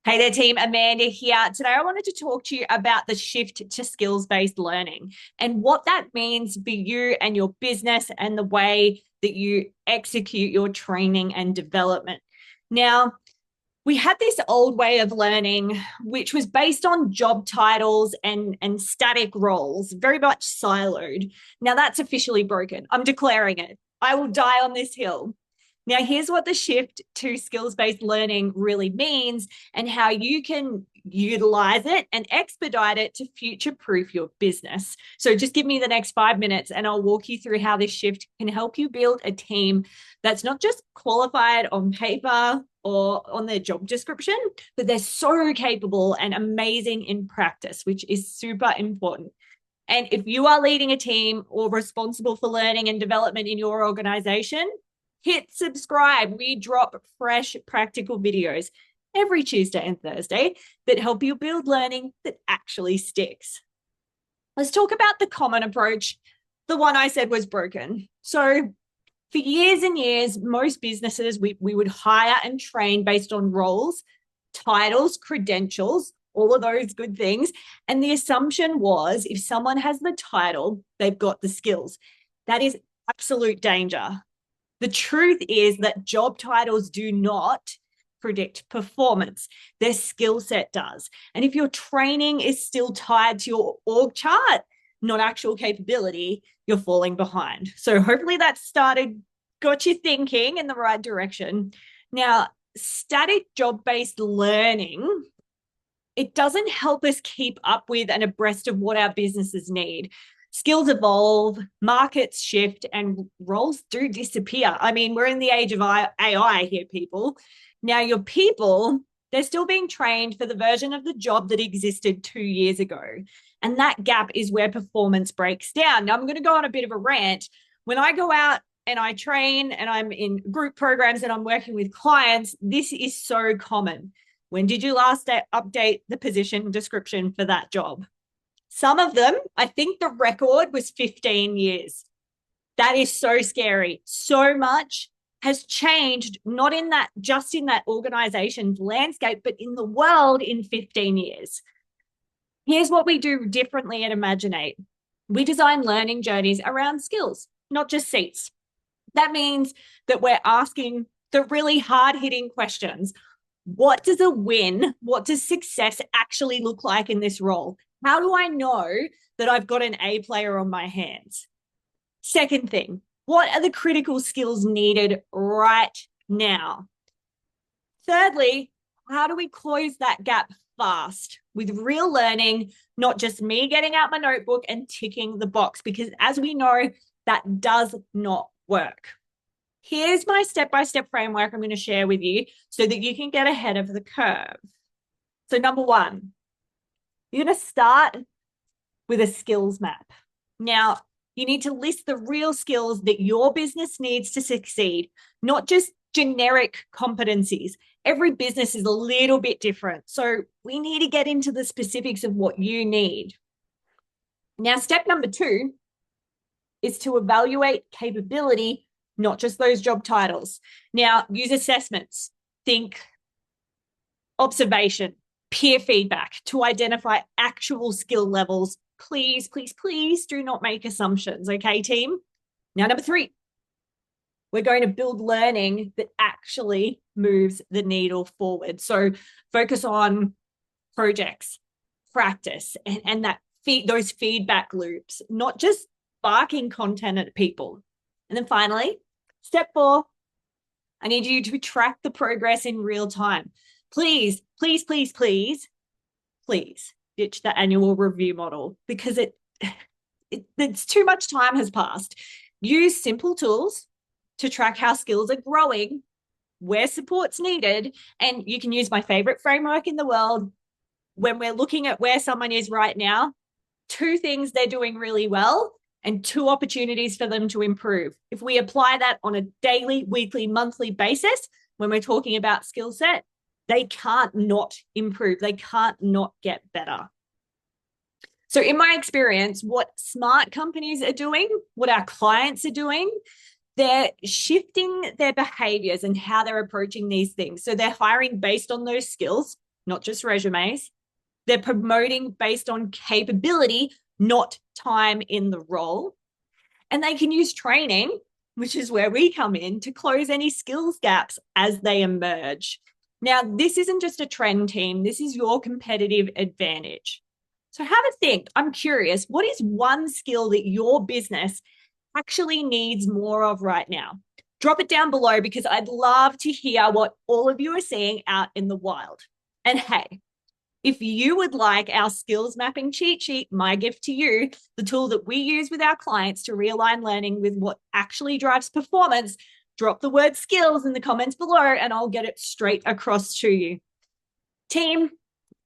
Hey there, team. Amanda here. Today, I wanted to talk to you about the shift to skills-based learning and what that means for you and your business and the way that you execute your training and development. Now, we had this old way of learning, which was based on job titles and static roles, very much siloed. Now, that's officially broken. I'm declaring it. I will die on this hill. Now, here's what the shift to skills based learning really means and how you can utilize it and expedite it to future proof your business. So, just give me the next 5 minutes and I'll walk you through how this shift can help you build a team that's not just qualified on paper or on their job description, but they're so capable and amazing in practice, which is super important. And if you are leading a team or responsible for learning and development in your organization, hit subscribe. We drop fresh practical videos every Tuesday and Thursday that help you build learning that actually sticks. Let's talk about the common approach, the one I said was broken. So for years and years, most businesses, we would hire and train based on roles, titles, credentials, all of those good things. And the assumption was if someone has the title, they've got the skills. That is absolute danger. The truth is that job titles do not predict performance. Their skill set does. And if your training is still tied to your org chart, not actual capability, you're falling behind. So hopefully that got you thinking in the right direction. Now, static job-based learning, it doesn't help us keep up with and abreast of what our businesses need. Skills evolve, markets shift, and roles do disappear. I mean, we're in the age of AI here, people. Now, your people, they're still being trained for the version of the job that existed 2 years ago. And that gap is where performance breaks down. Now, I'm going to go on a bit of a rant. When I go out and I train and I'm in group programs and I'm working with clients, this is so common. When did you last update the position description for that job? Some of them, I think the record was 15 years. That is so scary. So much has changed, not in that, just in that organization's landscape, but in the world in 15 years. Here's what we do differently at Imaginate. We design learning journeys around skills, not just seats. That means that we're asking the really hard-hitting questions. What does a win, what does success actually look like in this role? How do I know that I've got an A player on my hands? Second thing, what are the critical skills needed right now? Thirdly, how do we close that gap fast with real learning, not just me getting out my notebook and ticking the box? Because as we know, that does not work. Here's my step-by-step framework I'm going to share with you so that you can get ahead of the curve. So number one, you're going to start with a skills map. Now, you need to list the real skills that your business needs to succeed, not just generic competencies. Every business is a little bit different. So we need to get into the specifics of what you need. Now, step number two is to evaluate capability, not just those job titles. Now, use assessments, think observation, peer feedback to identify actual skill levels. Please, please, please do not make assumptions, okay, team? Now, number three, we're going to build learning that actually moves the needle forward. So focus on projects, practice, and those feedback loops, not just barking content at people. And then finally, step four, I need you to track the progress in real time. Please, please, please, please, please ditch the annual review model because it's too much time has passed. Use simple tools to track how skills are growing, where support's needed, and you can use my favorite framework in the world. When we're looking at where someone is right now, 2 things they're doing really well and 2 opportunities for them to improve. If we apply that on a daily, weekly, monthly basis, when we're talking about skill set, they can't not improve. They can't not get better. So in my experience, what smart companies are doing, what our clients are doing, they're shifting their behaviors and how they're approaching these things. So they're hiring based on those skills. not just resumes. They're promoting based on capability, not time in the role. And they can use training, which is where we come in, to close any skills gaps as they emerge. Now, this isn't just a trend, team. This is your competitive advantage. So have a think. I'm curious, what is one skill that your business actually needs more of right now? Drop it down below because I'd love to hear what all of you are seeing out in the wild. And hey, if you would like our skills mapping cheat sheet, my gift to you, the tool that we use with our clients to realign learning with what actually drives performance, drop the word skills in the comments below and I'll get it straight across to you. Team,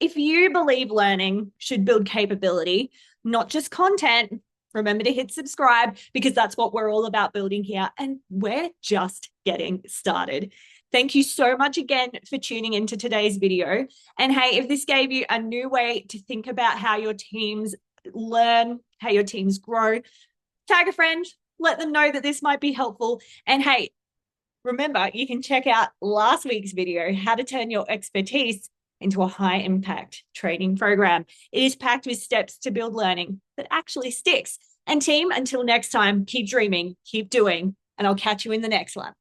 if you believe learning should build capability, not just content, remember to hit subscribe because that's what we're all about building here. And we're just getting started. Thank you so much again for tuning into today's video. And hey, if this gave you a new way to think about how your teams learn, how your teams grow, tag a friend, let them know that this might be helpful. And hey, remember, you can check out last week's video, how to turn your expertise into a high impact training program. It is packed with steps to build learning that actually sticks. And team, until next time, keep dreaming, keep doing, and I'll catch you in the next one.